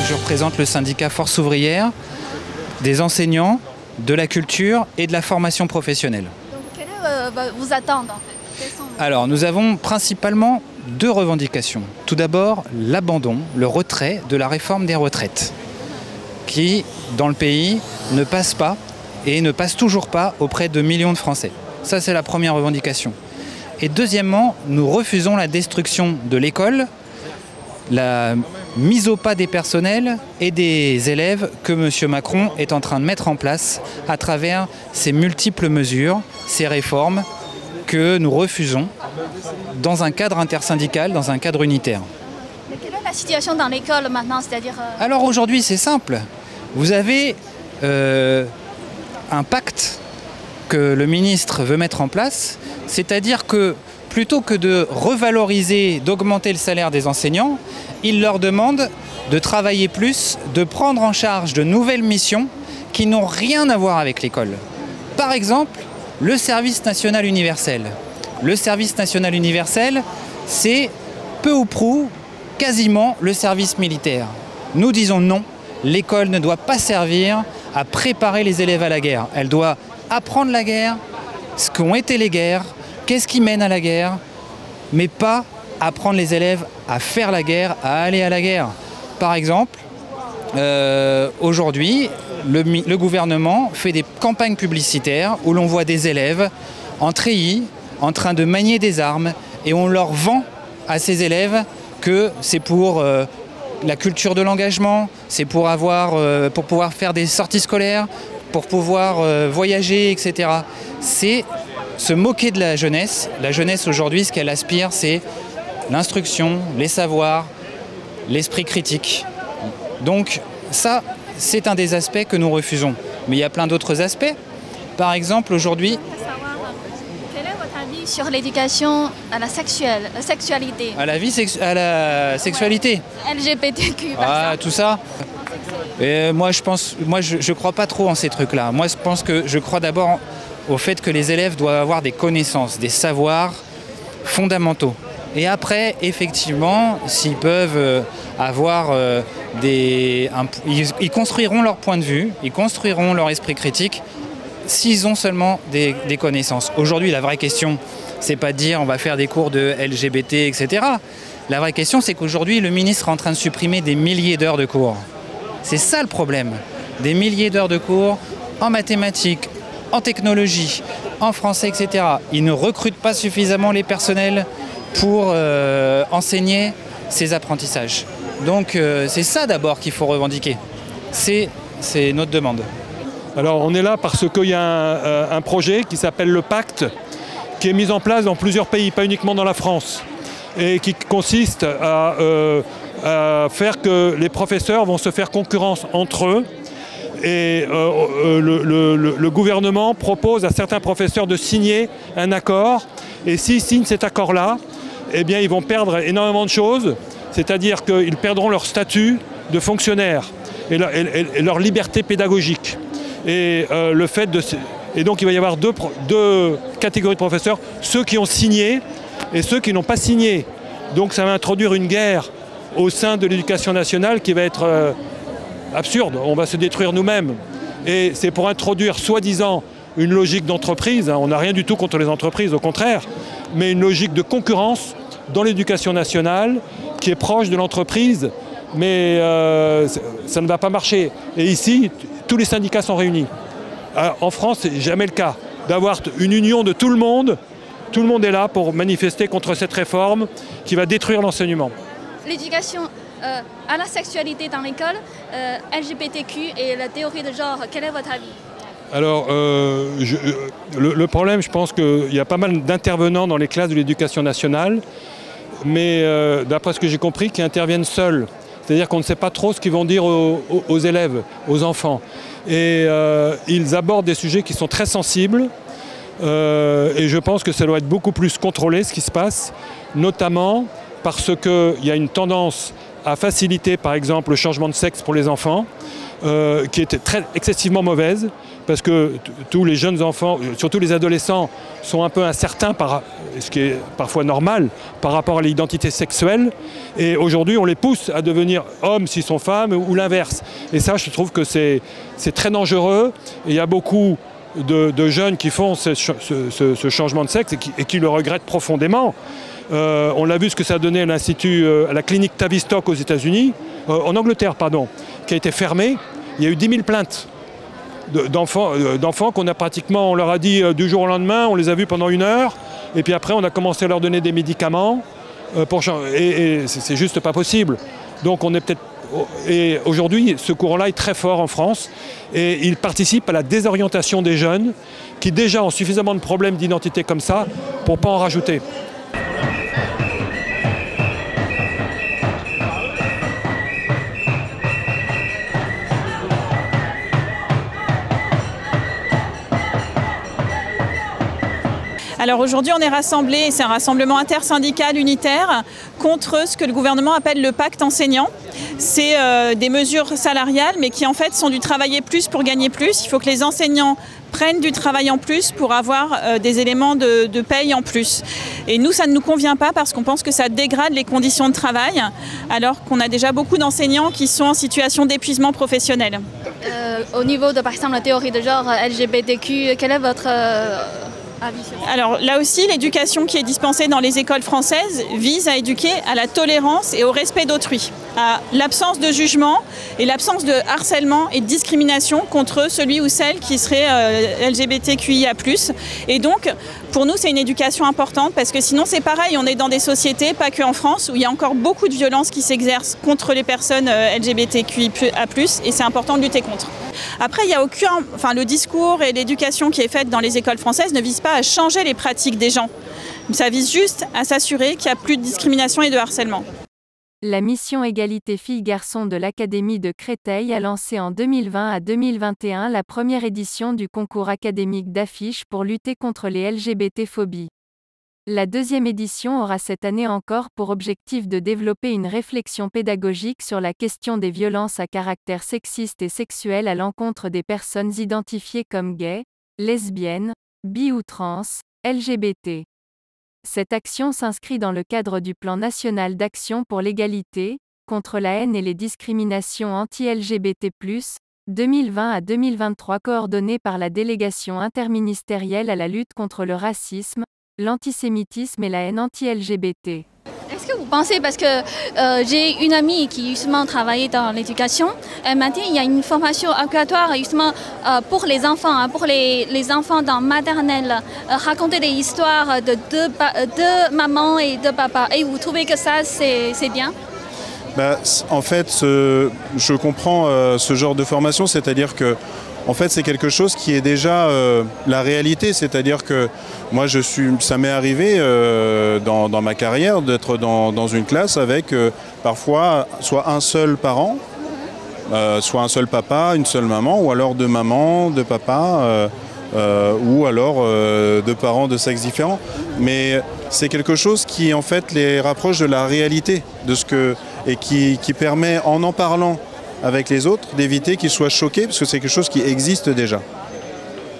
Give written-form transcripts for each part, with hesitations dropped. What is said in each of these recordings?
Je représente le syndicat Force ouvrière, des enseignants, de la culture et de la formation professionnelle. Donc, quelles vous attendent en fait? Alors, nous avons principalement deux revendications. Tout d'abord, l'abandon, le retrait de la réforme des retraites, qui, dans le pays, ne passe pas et ne passe toujours pas auprès de millions de Français. Ça, c'est la première revendication. Et deuxièmement, nous refusons la destruction de l'école, la mise au pas des personnels et des élèves que M. Macron est en train de mettre en place à travers ces multiples mesures, ces réformes que nous refusons dans un cadre intersyndical, dans un cadre unitaire. Mais quelle est la situation dans l'école maintenant? C'est-à-dire Alors aujourd'hui, c'est simple. Vous avez un pacte que le ministre veut mettre en place, c'est-à-dire que plutôt que de revaloriser, d'augmenter le salaire des enseignants, il leur demande de travailler plus, de prendre en charge de nouvelles missions qui n'ont rien à voir avec l'école. Par exemple, le service national universel. Le service national universel, c'est peu ou prou quasiment le service militaire. Nous disons non, l'école ne doit pas servir à préparer les élèves à la guerre. Elle doit apprendre la guerre, ce qu'ont été les guerres, qu'est-ce qui mène à la guerre, mais pas apprendre les élèves à faire la guerre, à aller à la guerre. Par exemple, aujourd'hui, le gouvernement fait des campagnes publicitaires où l'on voit des élèves en treillis, en train de manier des armes, et on leur vend à ces élèves que c'est pour la culture de l'engagement, c'est pour pouvoir faire des sorties scolaires, pour pouvoir voyager, etc. C'est se moquer de la jeunesse. La jeunesse aujourd'hui, ce qu'elle aspire, c'est l'instruction, les savoirs, l'esprit critique. Donc ça, c'est un des aspects que nous refusons. Mais il y a plein d'autres aspects. Par exemple, aujourd'hui... Quel est votre avis sur l'éducation à la sexualité? À la sexualité. LGBTQ, Ah, tout ça. Et moi, je crois pas trop en ces trucs-là. Moi, je crois d'abord au fait que les élèves doivent avoir des connaissances, des savoirs fondamentaux. Et après, effectivement, s'ils peuvent avoir ils construiront leur point de vue, ils construiront leur esprit critique, s'ils ont seulement des connaissances. Aujourd'hui, la vraie question, c'est pas de dire on va faire des cours de LGBT, etc. La vraie question, c'est qu'aujourd'hui, le ministre est en train de supprimer des milliers d'heures de cours. C'est ça le problème. Des milliers d'heures de cours en mathématiques, en technologie, en français, etc. Ils ne recrutent pas suffisamment les personnels pour enseigner ces apprentissages. Donc c'est ça d'abord qu'il faut revendiquer. C'est notre demande. Alors on est là parce qu'il y a un projet qui s'appelle le Pacte, qui est mis en place dans plusieurs pays, pas uniquement dans la France, et qui consiste à faire que les professeurs vont se faire concurrence entre eux. Et le gouvernement propose à certains professeurs de signer un accord. Et s'ils signent cet accord-là, eh bien, ils vont perdre énormément de choses. C'est-à-dire qu'ils perdront leur statut de fonctionnaire et leur liberté pédagogique. Et donc il va y avoir deux catégories de professeurs, ceux qui ont signé et ceux qui n'ont pas signé. Donc ça va introduire une guerre au sein de l'éducation nationale qui va être absurde. On va se détruire nous-mêmes. Et c'est pour introduire soi-disant une logique d'entreprise. On n'a rien du tout contre les entreprises, au contraire, mais une logique de concurrence dans l'éducation nationale qui est proche de l'entreprise, mais ça ne va pas marcher. Et ici, tous les syndicats sont réunis. En France, c'est jamais le cas d'avoir une union de tout le monde. Tout le monde est là pour manifester contre cette réforme qui va détruire l'enseignement. L'éducation à la sexualité dans l'école, LGBTQ et la théorie de genre, quel est votre avis? Alors, le problème, je pense qu'il y a pas mal d'intervenants dans les classes de l'éducation nationale, mais d'après ce que j'ai compris, qui interviennent seuls. C'est-à-dire qu'on ne sait pas trop ce qu'ils vont dire aux élèves, aux enfants. Et ils abordent des sujets qui sont très sensibles. Et je pense que ça doit être beaucoup plus contrôlé, ce qui se passe, notamment parce qu'il y a une tendance a facilité par exemple le changement de sexe pour les enfants, qui était excessivement mauvaise, parce que tous les jeunes enfants, surtout les adolescents, sont un peu incertains, ce qui est parfois normal, par rapport à l'identité sexuelle. Et aujourd'hui, on les pousse à devenir hommes s'ils sont femmes, ou l'inverse. Et ça, je trouve que c'est très dangereux. Et il y a beaucoup de jeunes qui font ce changement de sexe et qui le regrettent profondément. On l'a vu ce que ça a donné à l'Institut, à la clinique Tavistock aux États-Unis, en Angleterre, pardon, qui a été fermée. Il y a eu 10 000 plaintes d'enfants qu'on a pratiquement, on leur a dit du jour au lendemain, on les a vus pendant 1 heure, et puis après on a commencé à leur donner des médicaments, et c'est juste pas possible. Donc on est peut-être... Et aujourd'hui, ce courant-là est très fort en France, et il participe à la désorientation des jeunes, qui déjà ont suffisamment de problèmes d'identité comme ça, pour ne pas en rajouter. Alors aujourd'hui, on est rassemblés, c'est un rassemblement intersyndical unitaire contre ce que le gouvernement appelle le pacte enseignant. C'est des mesures salariales, mais qui en fait sont du travailler plus pour gagner plus. Il faut que les enseignants prennent du travail en plus pour avoir des éléments de paye en plus. Et nous, ça ne nous convient pas parce qu'on pense que ça dégrade les conditions de travail, alors qu'on a déjà beaucoup d'enseignants qui sont en situation d'épuisement professionnel. Au niveau de, par exemple, la théorie de genre LGBTQ, quel est votre avis sur ça? Alors là aussi, l'éducation qui est dispensée dans les écoles françaises vise à éduquer à la tolérance et au respect d'autrui, à l'absence de jugement et l'absence de harcèlement et de discrimination contre celui ou celle qui serait LGBTQIA+. Et donc, pour nous, c'est une éducation importante parce que sinon, c'est pareil, on est dans des sociétés, pas que en France, où il y a encore beaucoup de violences qui s'exercent contre les personnes LGBTQIA+, et c'est important de lutter contre. Après, il y a le discours et l'éducation qui est faite dans les écoles françaises ne vise pas à changer les pratiques des gens. Ça vise juste à s'assurer qu'il n'y a plus de discrimination et de harcèlement. La mission égalité filles-garçons de l'Académie de Créteil a lancé en 2020 à 2021 la première édition du concours académique d'affiches pour lutter contre les LGBT-phobies. La deuxième édition aura cette année encore pour objectif de développer une réflexion pédagogique sur la question des violences à caractère sexiste et sexuel à l'encontre des personnes identifiées comme gays, lesbiennes, bi ou trans, LGBT. Cette action s'inscrit dans le cadre du Plan national d'action pour l'égalité, contre la haine et les discriminations anti-LGBT+, 2020 à 2023 coordonné par la délégation interministérielle à la lutte contre le racisme, l'antisémitisme et la haine anti-LGBT. Est-ce que vous pensez, parce que j'ai une amie qui justement travaillait dans l'éducation, elle m'a dit qu'il y a une formation obligatoire justement pour les enfants, pour les enfants dans maternelle, raconter des histoires de deux mamans et de papa. Et vous trouvez que ça, c'est bien? En fait, je comprends ce genre de formation, c'est-à-dire que en fait, c'est quelque chose qui est déjà la réalité, c'est-à-dire que moi, ça m'est arrivé dans ma carrière d'être dans une classe avec parfois soit un seul parent, soit un seul papa, une seule maman, ou alors deux mamans, deux papas, ou alors deux parents de sexe différent. Mais c'est quelque chose qui, en fait, les rapproche de la réalité, et qui permet, en parlant avec les autres, d'éviter qu'ils soient choqués, parce que c'est quelque chose qui existe déjà.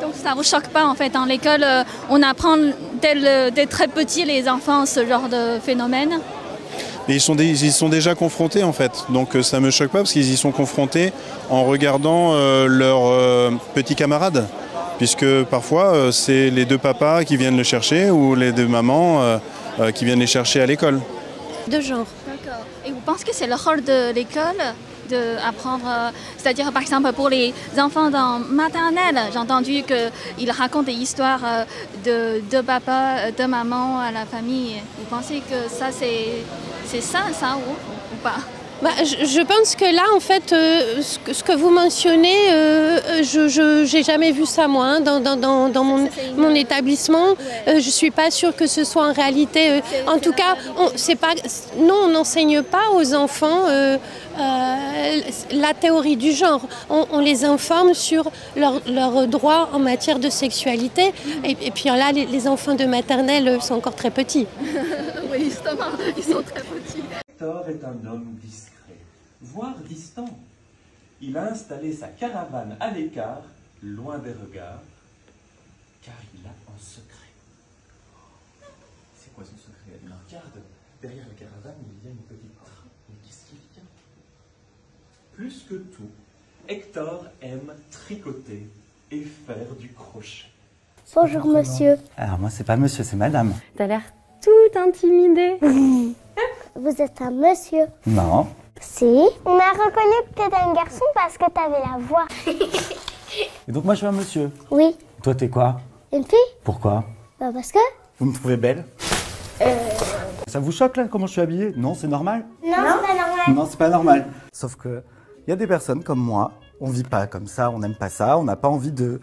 Donc ça ne vous choque pas, en fait, dans l'école, on apprend dès très petits les enfants ce genre de phénomène? Et ils sont déjà confrontés, en fait, donc ça ne me choque pas, parce qu'ils y sont confrontés en regardant leurs petits camarades, puisque parfois c'est les deux papas qui viennent le chercher, ou les deux mamans qui viennent les chercher à l'école. De genre. D'accord. Et vous pensez que c'est le rôle de l'école d'apprendre, c'est-à-dire par exemple pour les enfants dans maternelle, j'ai entendu qu'ils racontent des histoires de papa, de maman à la famille. Vous pensez que ça c'est ça ou pas? Je pense que là, en fait, ce que vous mentionnez, je n'ai jamais vu ça, moi, hein, dans mon établissement. Ouais. Je ne suis pas sûre que ce soit en réalité... en tout cas, on n'enseigne pas aux enfants la théorie du genre. On les informe sur leurs droits en matière de sexualité. Et puis là, les enfants de maternelle sont encore très petits. Oui, justement, ils sont très petits. Hector est un homme discret, voire distant. Il a installé sa caravane à l'écart, loin des regards, car il a un secret. C'est quoi son secret? Il regarde, derrière la caravane, il y a une petite trappe. Mais qu'est-ce qu'il y a? Plus que tout, Hector aime tricoter et faire du crochet. Bonjour monsieur. Alors moi c'est pas monsieur, c'est madame. T'as l'air tout intimidé. Vous êtes un monsieur? Non. Si. On a reconnu que t'étais un garçon parce que t'avais la voix. Et donc moi je suis un monsieur? Oui. Toi t'es quoi? Une fille? Pourquoi? Bah parce que... Vous me trouvez belle? Ça vous choque là comment je suis habillée? Non, c'est normal? Non, c'est pas normal. Non, c'est pas normal. Sauf que il y a des personnes comme moi, on vit pas comme ça, on n'aime pas ça, on n'a pas envie de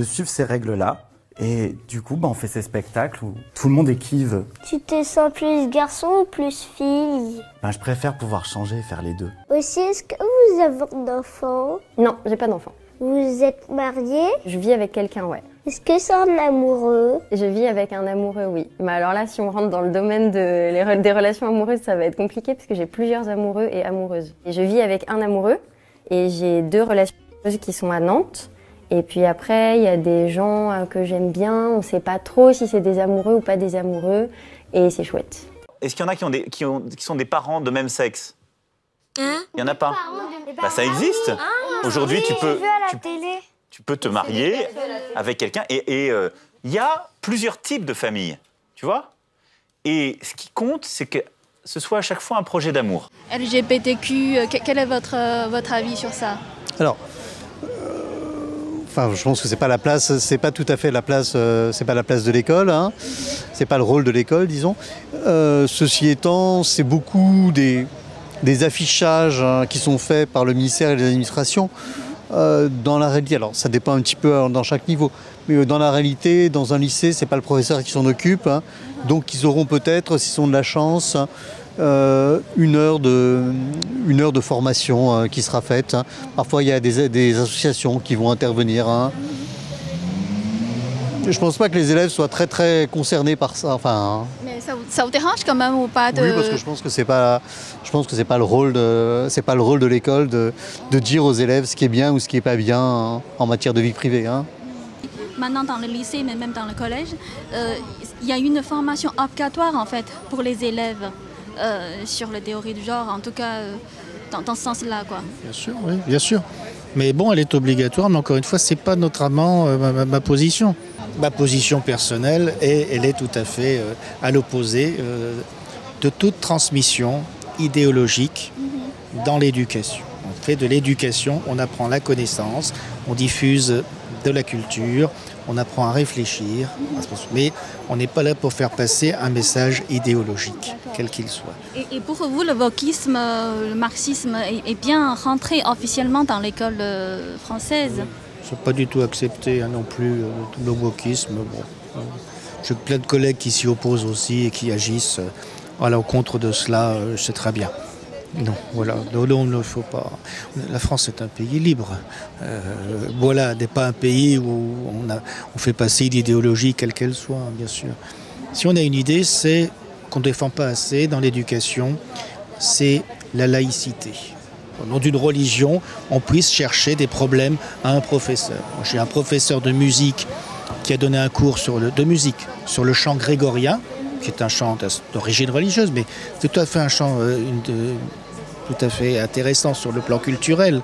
suivre ces règles-là. Et du coup, on fait ces spectacles où tout le monde est qui veut. Tu te sens plus garçon ou plus fille? Je préfère pouvoir changer et faire les deux. Aussi, est-ce que vous avez un enfant? Non, j'ai pas d'enfant. Vous êtes marié? Je vis avec quelqu'un, ouais. Est-ce que c'est un amoureux? Je vis avec un amoureux, oui. Mais alors là, si on rentre dans le domaine des relations amoureuses, ça va être compliqué parce que j'ai plusieurs amoureux et amoureuses. Et je vis avec un amoureux et j'ai 2 relations amoureuses qui sont à Nantes. Et puis après, il y a des gens que j'aime bien, on ne sait pas trop si c'est des amoureux ou pas des amoureux, et c'est chouette. Est-ce qu'il y en a qui sont des parents de même sexe? Il n'y en a pas? Ça existe. Aujourd'hui, tu peux te marier avec quelqu'un, et il y a plusieurs types de familles, tu vois? Et ce qui compte, c'est que ce soit à chaque fois un projet d'amour. LGBTQ, quel est votre avis sur ça? Alors, je pense que c'est pas la place, c'est pas tout à fait la place, c'est pas la place de l'école, hein. C'est pas le rôle de l'école, disons. Ceci étant, c'est beaucoup des affichages qui sont faits par le ministère et les administrations. Dans la réalité, alors ça dépend un petit peu dans chaque niveau, mais dans la réalité, dans un lycée, c'est pas le professeur qui s'en occupe, hein. Donc ils auront peut-être, s'ils ont de la chance, une heure de formation qui sera faite. Hein. Parfois, il y a des associations qui vont intervenir. Hein. Je ne pense pas que les élèves soient très très concernés par ça. Enfin, mais ça vous dérange quand même ou pas de... Oui, parce que je pense que c'est pas le rôle de l'école de dire aux élèves ce qui est bien ou ce qui n'est pas bien en matière de vie privée. Hein. Maintenant, dans le lycée, mais même dans le collège, il y a une formation obligatoire en fait pour les élèves. Sur la théorie du genre, en tout cas dans ce sens-là, quoi. Bien sûr, oui, bien sûr. Mais bon, elle est obligatoire, mais encore une fois, c'est pas notamment ma position. Ma position personnelle, elle est tout à fait à l'opposé de toute transmission idéologique dans l'éducation. On fait de l'éducation, on apprend la connaissance, on diffuse de la culture, on apprend à réfléchir, mais on n'est pas là pour faire passer un message idéologique, quel qu'il soit. Et pour vous, le wokisme, le marxisme est bien rentré officiellement dans l'école française? Je n'ai pas du tout accepté non plus le wokisme. Bon, j'ai plein de collègues qui s'y opposent aussi et qui agissent au contre de cela, je sais très bien. Non, voilà, on ne faut pas. La France est un pays libre. Voilà, n'est pas un pays où on fait passer l'idéologie quelle qu'elle soit, bien sûr. Si on a une idée, c'est qu'on ne défend pas assez dans l'éducation, c'est la laïcité. Au nom d'une religion, on puisse chercher des problèmes à un professeur. J'ai un professeur de musique qui a donné un cours de musique sur le chant grégorien, qui est un chant d'origine religieuse, mais c'est tout à fait un chant tout à fait intéressant sur le plan culturel.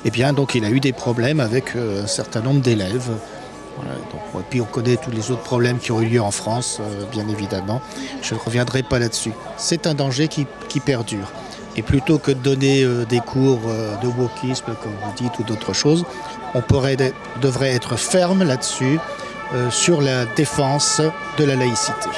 Et bien, donc, il a eu des problèmes avec un certain nombre d'élèves. Voilà, et puis, on connaît tous les autres problèmes qui ont eu lieu en France, bien évidemment. Je ne reviendrai pas là-dessus. C'est un danger qui perdure. Et plutôt que de donner des cours de wokisme, comme vous dites, ou d'autres choses, on devrait être ferme là-dessus, sur la défense de la laïcité.